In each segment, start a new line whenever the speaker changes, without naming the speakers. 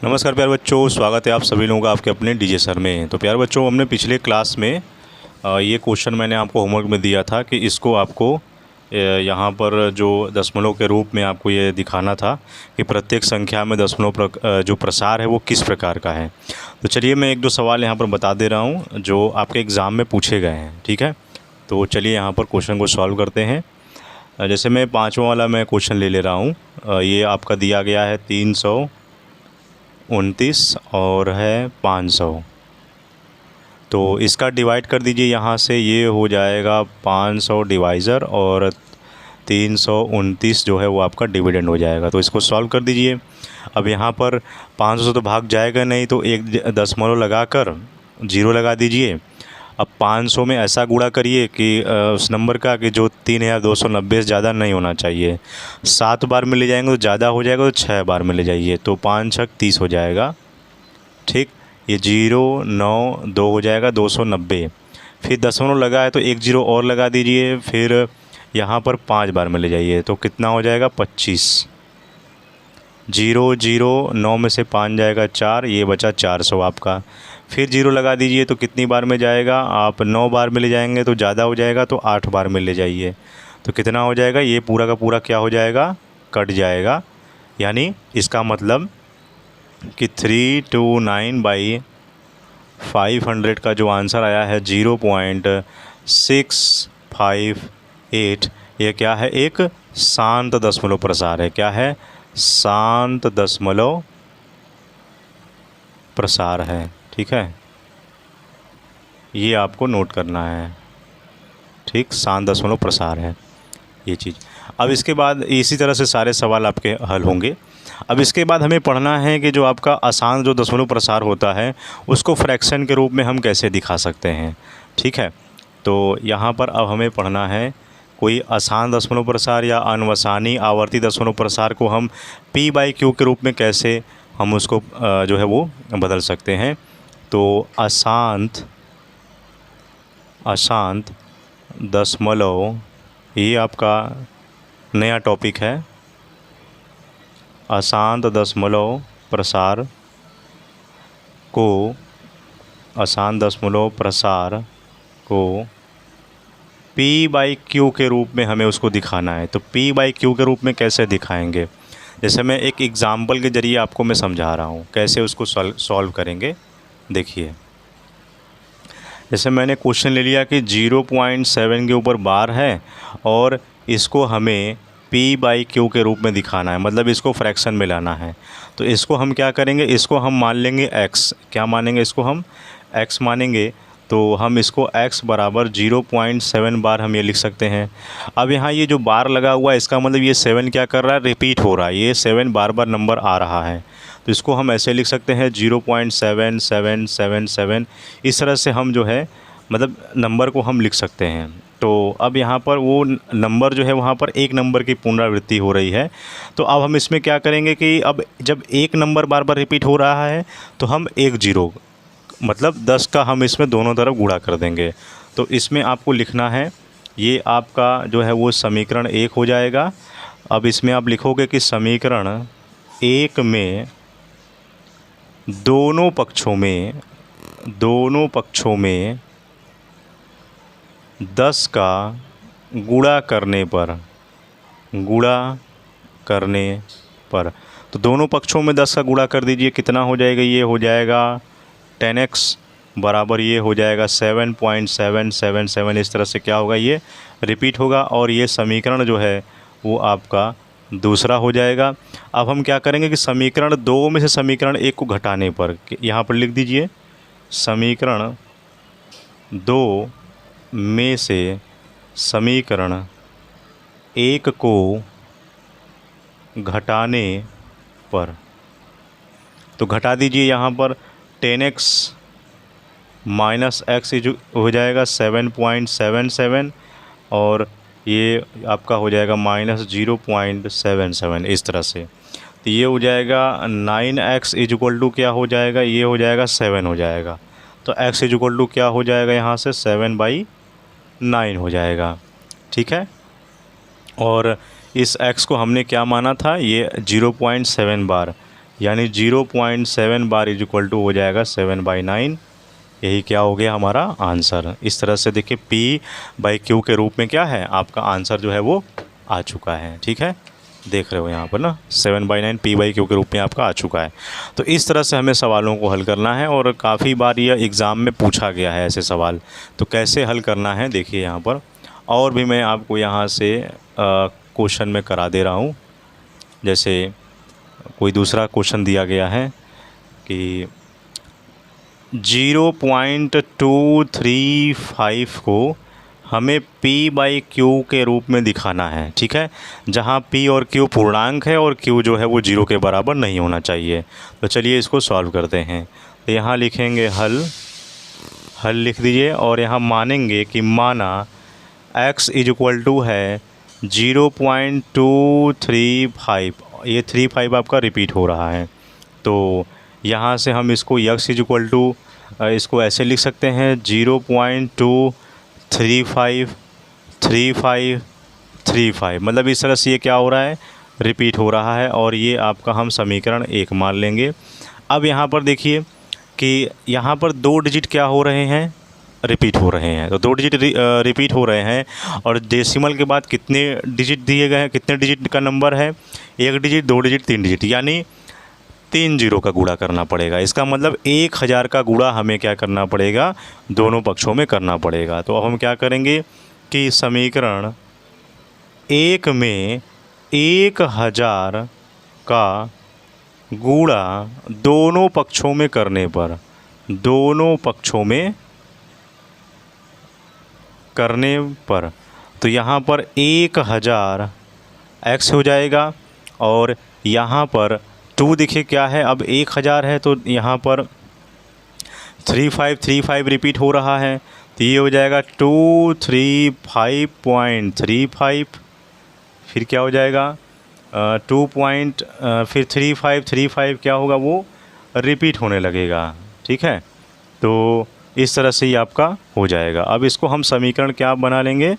नमस्कार प्यारे बच्चों, स्वागत है आप सभी लोगों का आपके अपने डीजे सर में। तो प्यारे बच्चों, हमने पिछले क्लास में ये क्वेश्चन मैंने आपको होमवर्क में दिया था कि इसको आपको यहाँ पर जो दशमलव के रूप में आपको ये दिखाना था कि प्रत्येक संख्या में दशमलव जो प्रसार है वो किस प्रकार का है। तो चलिए मैं एक दो सवाल यहाँ पर बता दे रहा हूँ जो आपके एग्ज़ाम में पूछे गए हैं, ठीक है। तो चलिए यहाँ पर क्वेश्चन को सॉल्व करते हैं। जैसे मैं पाँचवा वाला मैं क्वेश्चन ले रहा हूँ। ये आपका दिया गया है 329 और है 500। तो इसका डिवाइड कर दीजिए यहाँ से, ये हो जाएगा 500 डिवाइज़र और 329 जो है वो आपका डिविडेंड हो जाएगा। तो इसको सॉल्व कर दीजिए। अब यहाँ पर 500 से तो भाग जाएगा नहीं, तो एक दशमलव लगाकर 0 लगा दीजिए। अब 500 में ऐसा गुणा करिए कि उस नंबर का कि जो 3290 से ज़्यादा नहीं होना चाहिए। 7 बार में ले जाएंगे तो ज़्यादा हो जाएगा, तो 6 बार में ले जाइए तो 5 छक 30 हो जाएगा, ठीक। ये 0 9 2 हो जाएगा 290। फिर दशमलव लगा है तो एक 0 और लगा दीजिए। फिर यहाँ पर 5 बार में ले जाइए तो कितना हो जाएगा 25। 0 0 9 में से 5 जाएगा 4, ये बचा 400 आपका। फिर 0 लगा दीजिए तो कितनी बार में जाएगा, आप 9 बार में ले जाएंगे तो ज़्यादा हो जाएगा, तो 8 बार में ले जाइए तो कितना हो जाएगा, ये पूरा का पूरा क्या हो जाएगा, कट जाएगा। यानी इसका मतलब कि 329/500 का जो आंसर आया है 0.658, ये क्या है, एक शांत दशमलव प्रसार है। क्या है, शांत दशमलव प्रसार है, ठीक है। ये आपको नोट करना है, ठीक, शांत दशमलव प्रसार है ये चीज़। अब इसके बाद इसी तरह से सारे सवाल आपके हल होंगे। अब इसके बाद हमें पढ़ना है कि जो आपका आसान जो दशमलव प्रसार होता है उसको फ्रैक्शन के रूप में हम कैसे दिखा सकते हैं, ठीक है। तो यहाँ पर अब हमें पढ़ना है कोई आसान दशमलव प्रसार या अनवसानी आवर्ती दशमलव प्रसार को हम p/q के रूप में कैसे हम उसको जो है वो बदल सकते हैं। तो अशांत दशमलव, ये आपका नया टॉपिक है। अशांत दशमलव प्रसार को p/q के रूप में हमें उसको दिखाना है। तो p/q के रूप में कैसे दिखाएंगे, जैसे मैं एक एग्ज़ाम्पल के ज़रिए आपको मैं समझा रहा हूँ कैसे उसको सॉल्व करेंगे। देखिए, जैसे मैंने क्वेश्चन ले लिया कि 0.7 के ऊपर बार है और इसको हमें p/q के रूप में दिखाना है, मतलब इसको फ्रैक्शन में लाना है। तो इसको हम क्या करेंगे, इसको हम मान लेंगे x। क्या मानेंगे, इसको हम x मानेंगे। तो हम इसको x बराबर 0.7 बार हम ये लिख सकते हैं। अब यहाँ ये जो बार लगा हुआ है इसका मतलब ये 7 क्या कर रहा है, रिपीट हो रहा है, ये 7 बार बार नंबर आ रहा है। तो इसको हम ऐसे लिख सकते हैं 0.7777। इस तरह से हम जो है मतलब नंबर को हम लिख सकते हैं। तो अब यहाँ पर वो नंबर जो है वहाँ पर एक नंबर की पुनरावृत्ति हो रही है। तो अब हम इसमें क्या करेंगे कि अब जब एक नंबर बार बार रिपीट हो रहा है तो हम एक 0 मतलब 10 का हम इसमें दोनों तरफ गुणा कर देंगे। तो इसमें आपको लिखना है, ये आपका जो है वो समीकरण 1 हो जाएगा। अब इसमें आप लिखोगे कि समीकरण 1 में दोनों पक्षों में 10 का गुणा करने पर तो दोनों पक्षों में 10 का गुणा कर दीजिए, कितना हो जाएगा, ये हो जाएगा 10x बराबर ये हो जाएगा 7.777। इस तरह से क्या होगा, ये रिपीट होगा और ये समीकरण जो है वो आपका दूसरा हो जाएगा। अब हम क्या करेंगे कि समीकरण 2 में से समीकरण 1 को घटाने पर यहाँ पर लिख दीजिए, समीकरण 2 में से समीकरण 1 को घटाने पर तो घटा दीजिए, यहाँ पर 10x माइनस x हो जाएगा 7.77 और ये आपका हो जाएगा माइनस 0.77। इस तरह से तो ये हो जाएगा 9x इक्वल टू क्या हो जाएगा, ये हो जाएगा 7 हो जाएगा। तो x इक्वल टू क्या हो जाएगा, यहाँ से 7/9 हो जाएगा, ठीक है। और इस x को हमने क्या माना था, ये 0.7 बार, यानी 0.7 बार इज इक्वल टू हो जाएगा 7/9। यही क्या हो गया हमारा आंसर। इस तरह से देखिए P/Q के रूप में क्या है आपका आंसर जो है वो आ चुका है। ठीक है, देख रहे हो यहाँ पर ना 7/9 P/Q के रूप में आपका आ चुका है। तो इस तरह से हमें सवालों को हल करना है और काफ़ी बार यह एग्ज़ाम में पूछा गया है ऐसे सवाल। तो कैसे हल करना है देखिए यहाँ पर, और भी मैं आपको यहाँ से क्वेश्चन में करा दे रहा हूँ। जैसे कोई दूसरा क्वेश्चन दिया गया है कि 0.235 को हमें P/Q के रूप में दिखाना है। ठीक है, जहाँ P और Q पूर्णांक है और Q जो है वो 0 के बराबर नहीं होना चाहिए। तो चलिए इसको सॉल्व करते हैं। तो यहाँ लिखेंगे हल लिख दीजिए और यहाँ मानेंगे कि माना x इज इक्वल टू है 0.235। ये 35 आपका रिपीट हो रहा है। तो यहाँ से हम इसको x इज इक्वल टू इसको ऐसे लिख सकते हैं 0.235 मतलब इस तरह से ये क्या हो रहा है, रिपीट हो रहा है। और ये आपका हम समीकरण 1 मान लेंगे। अब यहाँ पर देखिए कि यहाँ पर 2 डिजिट क्या हो रहे हैं, रिपीट हो रहे हैं। तो 2 डिजिट रिपीट हो रहे हैं और डेसिमल के बाद कितने डिजिट दिए गए हैं, कितने डिजिट का नंबर है, 1 डिजिट, 2 डिजिट, 3 डिजिट, यानी 3 जीरो का गुणा करना पड़ेगा। इसका मतलब 1000 का गुणा हमें क्या करना पड़ेगा, दोनों पक्षों में करना पड़ेगा। तो अब हम क्या करेंगे कि समीकरण 1 में 1000 का गुणा दोनों पक्षों में करने पर, तो यहाँ पर 1000 x हो जाएगा और यहाँ पर 2 देखिए क्या है, अब 1000 है तो यहाँ पर 3535 रिपीट हो रहा है। तो ये हो जाएगा 235.35, फिर क्या हो जाएगा फिर 3535 क्या होगा, वो रिपीट होने लगेगा। ठीक है, तो इस तरह से ही आपका हो जाएगा। अब इसको हम समीकरण क्या बना लेंगे,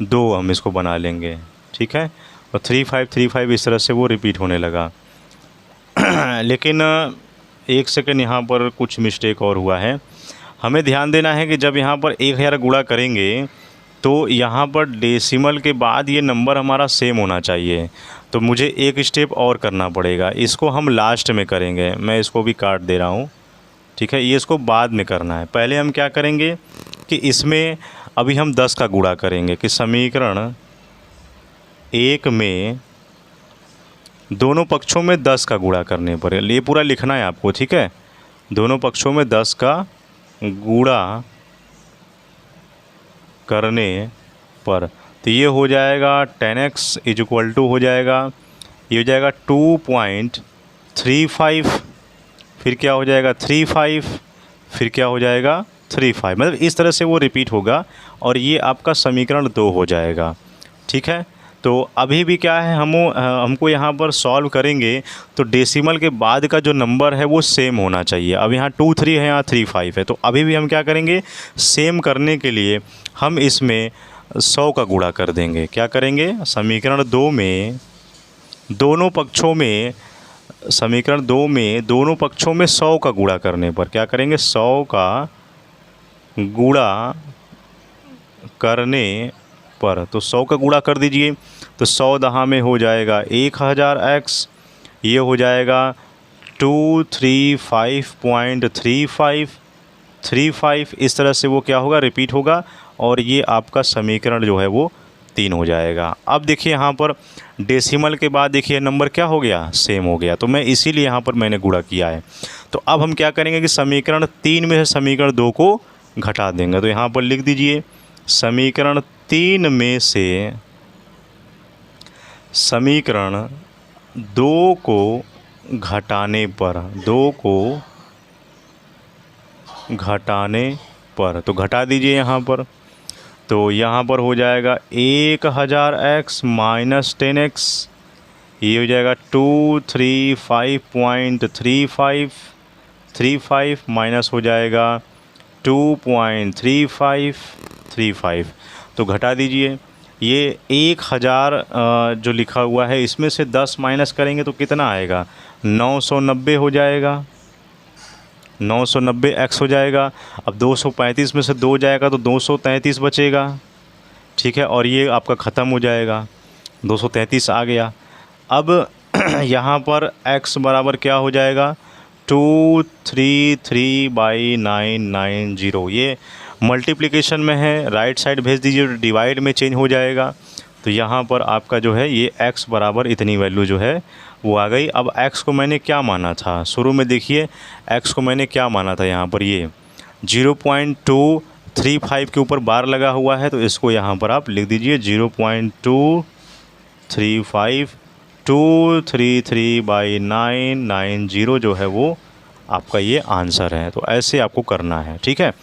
2 हम इसको बना लेंगे। ठीक है, और 3535 इस तरह से वो रिपीट होने लगा। लेकिन एक सेकंड, यहाँ पर कुछ मिस्टेक और हुआ है। हमें ध्यान देना है कि जब यहाँ पर 1000 गुणा करेंगे तो यहाँ पर डेसिमल के बाद ये नंबर हमारा सेम होना चाहिए। तो मुझे एक स्टेप और करना पड़ेगा, इसको हम लास्ट में करेंगे। मैं इसको भी काट दे रहा हूँ। ठीक है, ये इसको बाद में करना है। पहले हम क्या करेंगे कि इसमें अभी हम 10 का गुणा करेंगे कि समीकरण 1 में दोनों पक्षों में 10 का गुणा करने पर, ये पूरा लिखना है आपको। ठीक है, दोनों पक्षों में 10 का गुणा करने पर, तो ये हो जाएगा 10x इज इक्वल टू हो जाएगा, ये हो जाएगा 2.35, फिर क्या हो जाएगा 35, फिर क्या हो जाएगा 35, मतलब इस तरह से वो रिपीट होगा और ये आपका समीकरण 2 हो जाएगा। ठीक है, तो अभी भी क्या है, हमको यहाँ पर सॉल्व करेंगे तो डेसिमल के बाद का जो नंबर है वो सेम होना चाहिए। अब यहाँ 23 है, यहाँ 35 है, तो अभी भी हम क्या करेंगे, सेम करने के लिए हम इसमें 100 का गुणा कर देंगे। क्या करेंगे, समीकरण 2 में दोनों पक्षों में 100 का गुणा करने पर क्या करेंगे, 100 का गुणा करने पर, तो 100 का गुणा कर दीजिए। तो 100 दहा में हो जाएगा 1000x, ये हो जाएगा 235.35, इस तरह से वो क्या होगा, रिपीट होगा और ये आपका समीकरण जो है वो 3 हो जाएगा। अब देखिए यहाँ पर डेसिमल के बाद देखिए नंबर क्या हो गया, सेम हो गया। तो मैं इसीलिए यहाँ पर मैंने गुणा किया है। तो अब हम क्या करेंगे कि समीकरण 3 में से समीकरण 2 को घटा देंगे। तो यहाँ पर लिख दीजिए समीकरण 3 में से समीकरण 2 को घटाने पर, तो घटा दीजिए यहाँ पर। तो यहाँ पर हो जाएगा 1000x माइनस 10x, ये हो जाएगा 235.35 माइनस हो जाएगा 2.3535, तो घटा दीजिए। ये 1000 जो लिखा हुआ है इसमें से 10 माइनस करेंगे तो कितना आएगा, 990 हो जाएगा, 990 x हो जाएगा। अब 235 में से 2 जाएगा तो 233 बचेगा, ठीक है, और ये आपका ख़त्म हो जाएगा, 233 आ गया। अब यहाँ पर x बराबर क्या हो जाएगा, 233/990। ये मल्टीप्लिकेशन में है, राइट साइड भेज दीजिए तो डिवाइड में चेंज हो जाएगा। तो यहाँ पर आपका जो है ये x बराबर इतनी वैल्यू जो है वो आ गई। अब x को मैंने क्या माना था शुरू में, देखिए x को मैंने क्या माना था, यहाँ पर ये 0.235 के ऊपर बार लगा हुआ है, तो इसको यहाँ पर आप लिख दीजिए 0.235 233/990 जो है वो आपका ये आंसर है। तो ऐसे आपको करना है, ठीक है।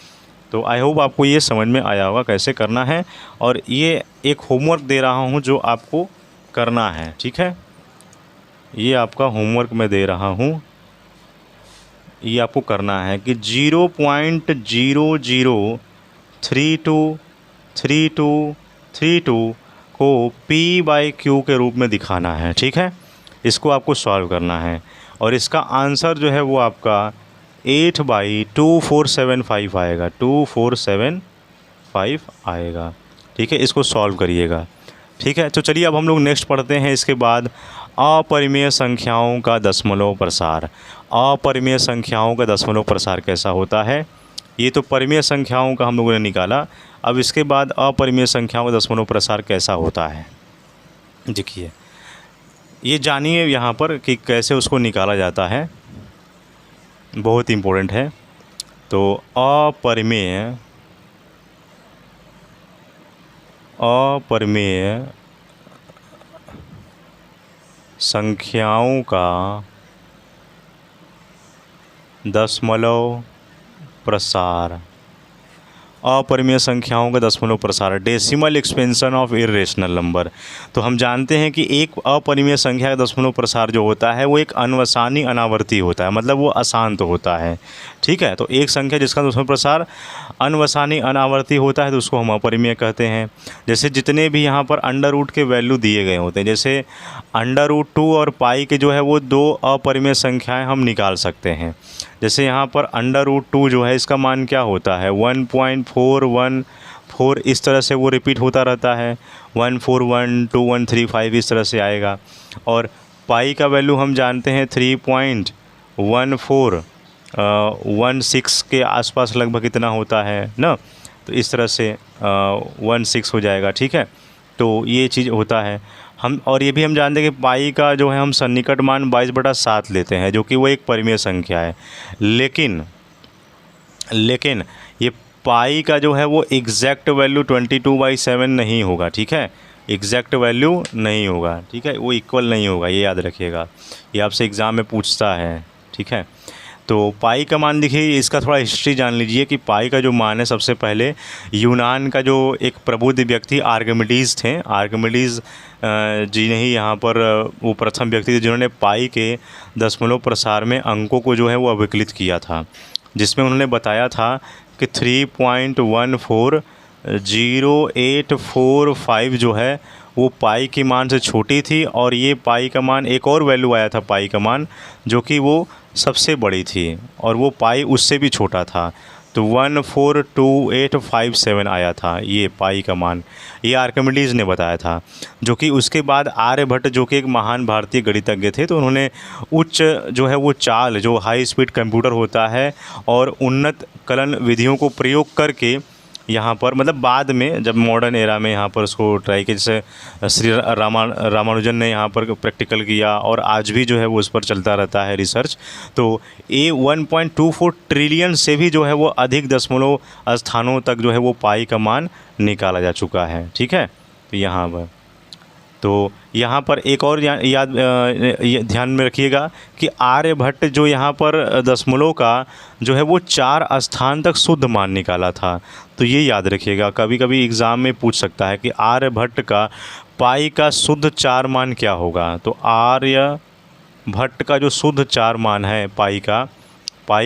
तो आई होप आपको ये समझ में आया होगा कैसे करना है, और ये एक होमवर्क दे रहा हूँ जो आपको करना है, ठीक है। ये आपका होमवर्क मैं दे रहा हूँ, ये आपको करना है कि 0.00323232 को p/q के रूप में दिखाना है, ठीक है। इसको आपको सॉल्व करना है और इसका आंसर जो है वो आपका 8/2475 आएगा, 2475 आएगा, ठीक है। इसको सॉल्व करिएगा, ठीक है। तो चलिए अब हम लोग नेक्स्ट पढ़ते हैं। इसके बाद अपरिमेय संख्याओं का दशमलव प्रसार। अपरिमेय संख्याओं का दशमलव प्रसार कैसा होता है, ये तो परिमेय संख्याओं का हम लोगों ने निकाला। अब इसके बाद अपरिमेय संख्याओं का दशमलव प्रसार कैसा होता है, देखिए ये जानिए यहाँ पर कि कैसे उसको निकाला जाता है, बहुत इम्पोर्टेंट है। तो अपरिमेय संख्याओं का दशमलव प्रसार। अपरिमेय संख्याओं का दशमलव प्रसार, decimal expansion of irrational number. तो हम जानते हैं कि एक अपरिमेय संख्या का दशमलव प्रसार जो होता है वो एक अनवसानी अनावर्ती होता है, मतलब वो अशांत होता है, ठीक है। तो एक संख्या जिसका दशमलव प्रसार अनवसानी अनावर्ती होता है तो उसको हम अपरिमेय कहते हैं। जैसे जितने भी यहाँ पर अंडर रूट के वैल्यू दिए गए होते हैं, जैसे √2 और पाई के जो है वो 2 अपरिमेय संख्याएँ हम निकाल सकते हैं। जैसे यहाँ पर √2 जो है इसका मान क्या होता है 1.414, इस तरह से वो रिपीट होता रहता है, 1412135 इस तरह से आएगा। और पाई का वैल्यू हम जानते हैं 3.1416 के आसपास लगभग इतना होता है ना, तो इस तरह से 16 हो जाएगा, ठीक है। तो ये चीज़ होता है हम। और ये भी हम जानते हैं कि पाई का जो है हम सन्निकट मान 22/7 लेते हैं, जो कि वो एक परिमेय संख्या है। लेकिन ये पाई का जो है वो एग्जैक्ट वैल्यू 22/7 नहीं होगा, ठीक है। एग्जैक्ट वैल्यू नहीं होगा, ठीक है, वो इक्वल नहीं होगा, ये याद रखिएगा, ये आपसे एग्ज़ाम में पूछता है, ठीक है। तो पाई का मान देखिए, इसका थोड़ा हिस्ट्री जान लीजिए कि पाई का जो मान है, सबसे पहले यूनान का जो एक प्रबुद्ध व्यक्ति आर्किमिडीज़ थे, आर्किमिडीज़ जी ने ही यहाँ पर वो प्रथम व्यक्ति थे जिन्होंने पाई के दशमलव प्रसार में अंकों को जो है वो अभिकलित किया था, जिसमें उन्होंने बताया था कि 3.140845 जो है वो पाई के मान से छोटी थी, और ये पाई का मान एक और वैल्यू आया था पाई का मान जो कि वो सबसे बड़ी थी, और वो पाई उससे भी छोटा था, तो 142857 आया था ये पाई का मान, ये आर्किमिडीज़ ने बताया था। जो कि उसके बाद आर्यभट्ट जो कि एक महान भारतीय गणितज्ञ थे, तो उन्होंने उच्च जो है वो चाल, जो हाई स्पीड कंप्यूटर होता है और उन्नत कलन विधियों को प्रयोग करके यहाँ पर, मतलब बाद में जब मॉडर्न एरा में यहाँ पर उसको ट्राई किया, जैसे श्री रामानुजन ने यहाँ पर प्रैक्टिकल किया, और आज भी जो है वो उस पर चलता रहता है रिसर्च। तो ये 1.24 ट्रिलियन से भी जो है वो अधिक दशमलव स्थानों तक जो है वो पाई का मान निकाला जा चुका है, ठीक है। तो यहाँ पर यहाँ पर एक और याद ध्यान में रखिएगा कि आर्यभट्ट जो यहाँ पर दशमलव का जो है वो 4 स्थान तक शुद्ध मान निकाला था। तो ये याद रखिएगा, कभी कभी एग्ज़ाम में पूछ सकता है कि आर्यभट्ट का पाई का शुद्ध 4 मान क्या होगा। तो आर्यभट्ट का जो शुद्ध 4 मान है पाई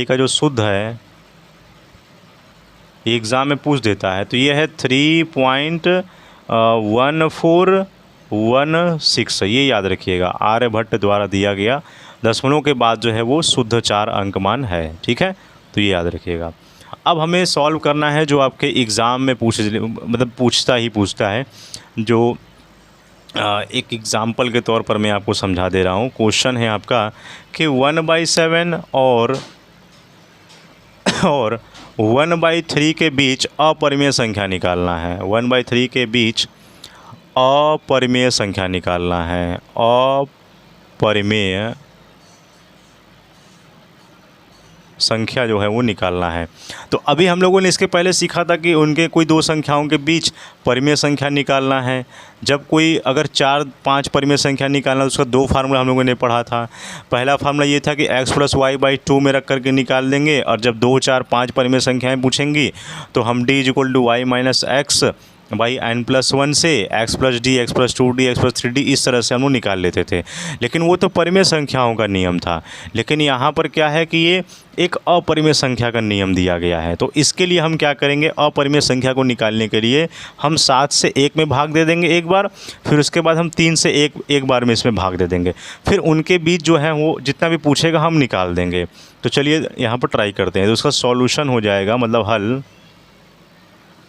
का जो शुद्ध है, एग्ज़ाम में पूछ देता है। तो ये है 3.1416, ये याद रखिएगा, आर्यभट्ट द्वारा दिया गया दशमलव के बाद जो है वो शुद्ध 4 अंक मान है। ठीक है, तो ये याद रखिएगा। अब हमें सॉल्व करना है जो आपके एग्ज़ाम में पूछता है। जो एक एग्ज़ाम्पल के तौर पर मैं आपको समझा दे रहा हूँ। क्वेश्चन है आपका कि 1/7 और 1/3 के बीच अपरिमेय संख्या निकालना है। 1/3 के बीच अपरिमेय संख्या निकालना है। अपरिमेय संख्या जो है वो निकालना है। तो अभी हम लोगों ने इसके पहले सीखा था कि उनके कोई दो संख्याओं के बीच परिमेय संख्या निकालना है। जब कोई अगर 4-5 परिमेय संख्या निकालना है उसका दो फार्मूला हम लोगों ने पढ़ा था। पहला फार्मूला ये था कि x + y/2 में रख करके निकाल देंगे, और जब 2, 4, 5 परिमेय संख्याएँ पूछेंगी तो हम d = y - x n+1 से x + d, x + 2d, x + 3d इस तरह से हम लोग निकाल लेते थे। लेकिन वो तो परिमेय संख्याओं का नियम था। लेकिन यहाँ पर क्या है कि ये एक अपरिमेय संख्या का नियम दिया गया है। तो इसके लिए हम क्या करेंगे, अपरिमेय संख्या को निकालने के लिए हम 7 से 1 में भाग दे देंगे एक बार, फिर उसके बाद हम 3 से 1 एक बार में इसमें भाग दे देंगे। फिर उनके बीच जो है वो जितना भी पूछेगा हम निकाल देंगे। तो चलिए यहाँ पर ट्राई करते हैं। तो उसका सॉल्यूशन हो जाएगा, मतलब हल।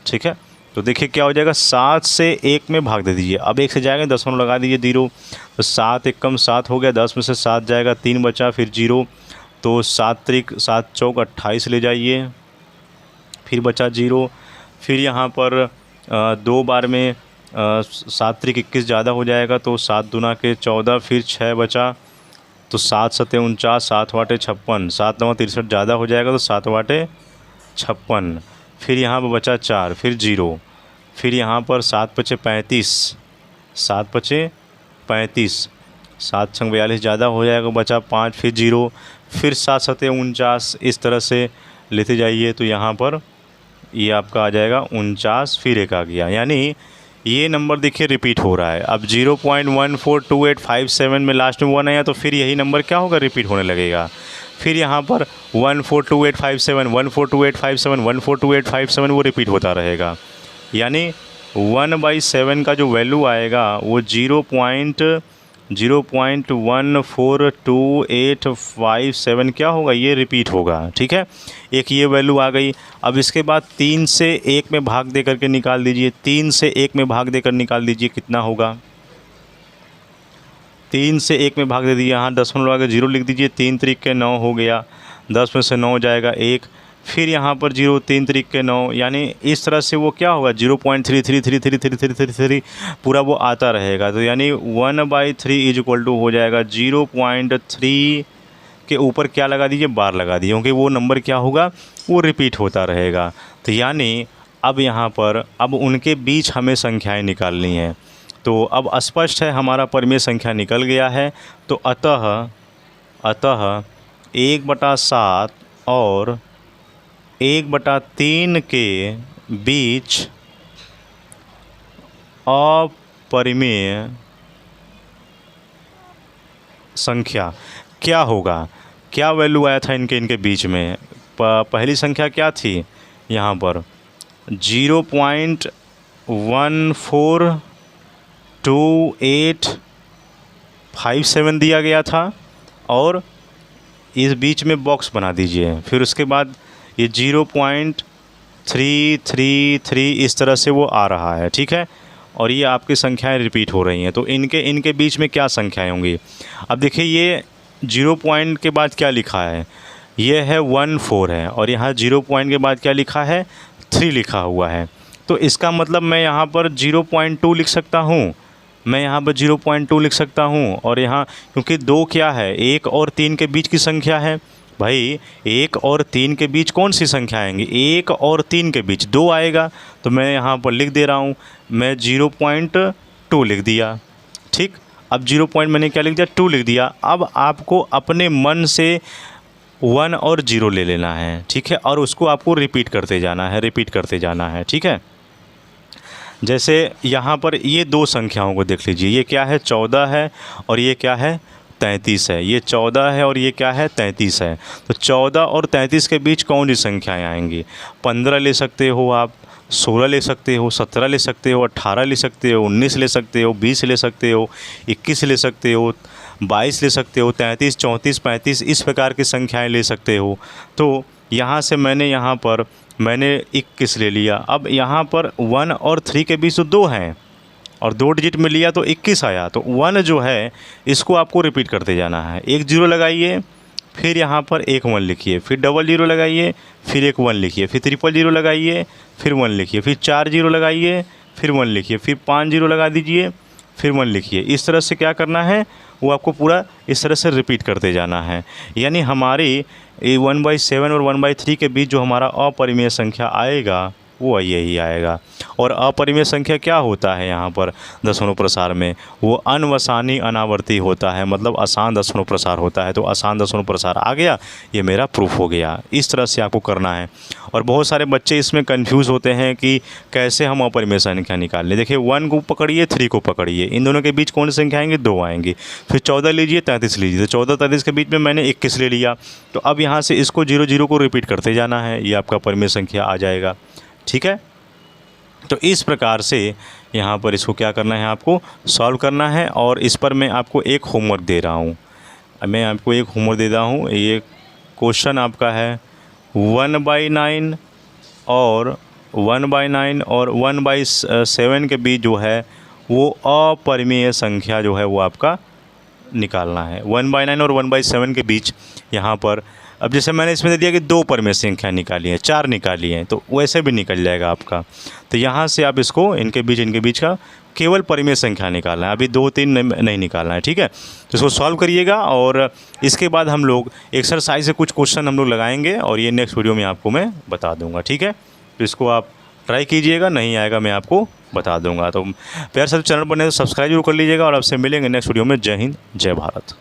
ठीक है, तो देखिए क्या हो जाएगा, 7 से 1 में भाग दे दीजिए। अब 1 से जाएगा, दशमलव लगा दीजिए 0। तो 7 × 1 = 7 हो गया, 10 में से 7 जाएगा, 3 बचा, फिर 0। तो 7 × 7 = 28 ले जाइए, फिर बचा 0। फिर यहाँ पर 2 बार में 7 × 21 ज़्यादा हो जाएगा, तो 7 दूना के 14, फिर 6 बचा, तो 7 × 7 = 49, 7 × 8 = 56, 7 × 9 = 63 ज़्यादा हो जाएगा, तो 7 × 8 = 56। फिर यहाँ पर बचा 4, फिर 0। फिर यहाँ पर 7 × 5 = 35, 7 × 5 = 35, 7 × 6 = 42 ज़्यादा हो जाएगा, बचा 5, फिर 0। फिर 7 × 7 = 49, इस तरह से लेते जाइए। तो यहाँ पर ये आपका आ जाएगा 49, फिर 1 आ गया, यानी ये नंबर देखिए रिपीट हो रहा है। अब 0.142857 में लास्ट में 1 आया, तो फिर यही नंबर क्या होगा, रिपीट होने लगेगा। फिर यहाँ पर 142857, 142857, 142857 वो रिपीट होता रहेगा। यानी 1/7 का जो वैल्यू आएगा वो 0.14287 क्या होगा, ये रिपीट होगा। ठीक है, एक ये वैल्यू आ गई। अब इसके बाद 3 से 1 में भाग दे करके निकाल दीजिए। 3 से 1 में भाग देकर निकाल दीजिए, कितना होगा। 3 से 1 में भाग दे दीजिए, यहाँ दशमलव लगा के 0 लिख दीजिए। 3 × 3 = 9 हो गया, 10 में से 9 जाएगा 1, फिर यहाँ पर 0, 3 × 3 = 9, यानी इस तरह से वो क्या होगा, 0.33333333 पूरा वो आता रहेगा। तो यानी 1/3 = हो जाएगा 0.3 के ऊपर क्या लगा दीजिए, बार लगा दीजिए, क्योंकि वो नंबर क्या होगा, वो रिपीट होता रहेगा। तो यानी अब यहाँ पर अब उनके बीच हमें संख्याएँ निकालनी हैं। तो अब स्पष्ट है हमारा परिमेय संख्या निकल गया है। तो अतः 1/7 और 1/3 के बीच अपरिमेय संख्या क्या होगा, क्या वैल्यू आया था इनके बीच में। पहली संख्या क्या थी, यहाँ पर 0.142857 दिया गया था, और इस बीच में बॉक्स बना दीजिए। फिर उसके बाद ये 0.333 इस तरह से वो आ रहा है। ठीक है, और ये आपकी संख्याएं रिपीट हो रही हैं। तो इनके बीच में क्या संख्याएं होंगी। अब देखिए ये 0 पॉइंट के बाद क्या लिखा है, ये है 14 है, और यहाँ 0 पॉइंट के बाद क्या लिखा है, 3 लिखा हुआ है। तो इसका मतलब मैं यहाँ पर 0.2 लिख सकता हूँ, मैं यहाँ पर 0.2 लिख सकता हूँ। और यहाँ क्योंकि 2 क्या है, 1 और 3 के बीच की संख्या है। भाई 1 और 3 के बीच कौन सी संख्या आएंगी, 1 और 3 के बीच 2 आएगा। तो मैं यहाँ पर लिख दे रहा हूँ, मैं 0.2 लिख दिया। ठीक, अब 0 पॉइंट मैंने क्या लिख दिया, 2 लिख दिया। अब आपको अपने मन से 1 और 0 ले लेना है। ठीक है, और उसको आपको रिपीट करते जाना है। ठीक है, जैसे यहाँ पर ये दो संख्याओं को देख लीजिए, ये क्या है, 14 है, और ये क्या है, 33 है। ये 14 है और ये क्या है, 33 है। तो 14 और 33 के बीच कौन सी संख्याएँ आएंगी, 15 ले सकते हो आप, 16 ले सकते हो, 17 ले सकते हो, 18 ले सकते हो, 19 ले सकते हो, 20 ले सकते हो, 21 ले सकते हो, 22 ले सकते हो, 33, 34, 35 इस प्रकार की संख्याएं ले सकते हो। तो यहाँ से मैंने 21 ले लिया। अब यहाँ पर 1 और 3 के बीच तो 2 हैं और 2 डिजिट में लिया तो 21 आया। तो 1 जो है इसको आपको रिपीट करते जाना है। एक 0 लगाइए, फिर यहाँ पर एक 1 लिखिए, फिर डबल 0 लगाइए, फिर एक 1 लिखिए, फिर ट्रिपल 0 लगाइए, फिर 1 लिखिए, फिर 4 0 लगाइए, फिर 1 लिखिए, फिर 5 0 लगा दीजिए, फिर 1 लिखिए। इस तरह से क्या करना है वो आपको पूरा इस तरह से रिपीट करते जाना है। यानी हमारी 1/7 और 1/3 के बीच जो हमारा अपरिमेय संख्या आएगा वो यही आएगा। और अपरिमेय संख्या क्या होता है यहाँ पर दशमलव प्रसार में, वो अनवसानी अनावर्ती होता है, मतलब आसान दशमलव प्रसार होता है। तो आसान दशमलव प्रसार आ गया, ये मेरा प्रूफ हो गया। इस तरह से आपको करना है। और बहुत सारे बच्चे इसमें कंफ्यूज होते हैं कि कैसे हम अपरिमेय संख्या निकाल लें। देखिए 1 को पकड़िए, 3 को पकड़िए, इन दोनों के बीच कौन सी संख्या आएंगे, 2 आएंगी। फिर 14 लीजिए, 33 लीजिए, तो 14 33 के बीच में मैंने 21 ले लिया। तो अब यहाँ से इसको 0 0 को रिपीट करते जाना है, ये आपका परिमेय संख्या आ जाएगा। ठीक है, तो इस प्रकार से यहाँ पर इसको क्या करना है, आपको सॉल्व करना है। और इस पर मैं आपको एक होमवर्क दे रहा हूँ। मैं आपको एक होमवर्क दे रहा हूँ। ये क्वेश्चन आपका है 1/9 और 1/9 और 1/7 के बीच जो है वो अपरिमेय संख्या जो है वो आपका निकालना है। 1/9 और 1/7 के बीच यहाँ पर, अब जैसे मैंने इसमें दे दिया कि 2 परिमेय संख्या निकाली है, 4 निकाली हैं, तो वैसे भी निकल जाएगा आपका। तो यहाँ से आप इसको इनके बीच का केवल परिमेय संख्या निकालना है, अभी 2 3 नहीं निकालना है। ठीक है, तो इसको सॉल्व करिएगा और इसके बाद हम लोग एक्सरसाइज से कुछ क्वेश्चन हम लोग लगाएंगे और ये नेक्स्ट वीडियो में आपको मैं बता दूँगा। ठीक है, तो इसको आप ट्राई कीजिएगा, नहीं आएगा मैं आपको बता दूंगा। तो प्यार से चैनल पर नहीं तो सब्सक्राइब जरूर कर लीजिएगा और आपसे मिलेंगे नेक्स्ट वीडियो में। जय हिंद, जय भारत।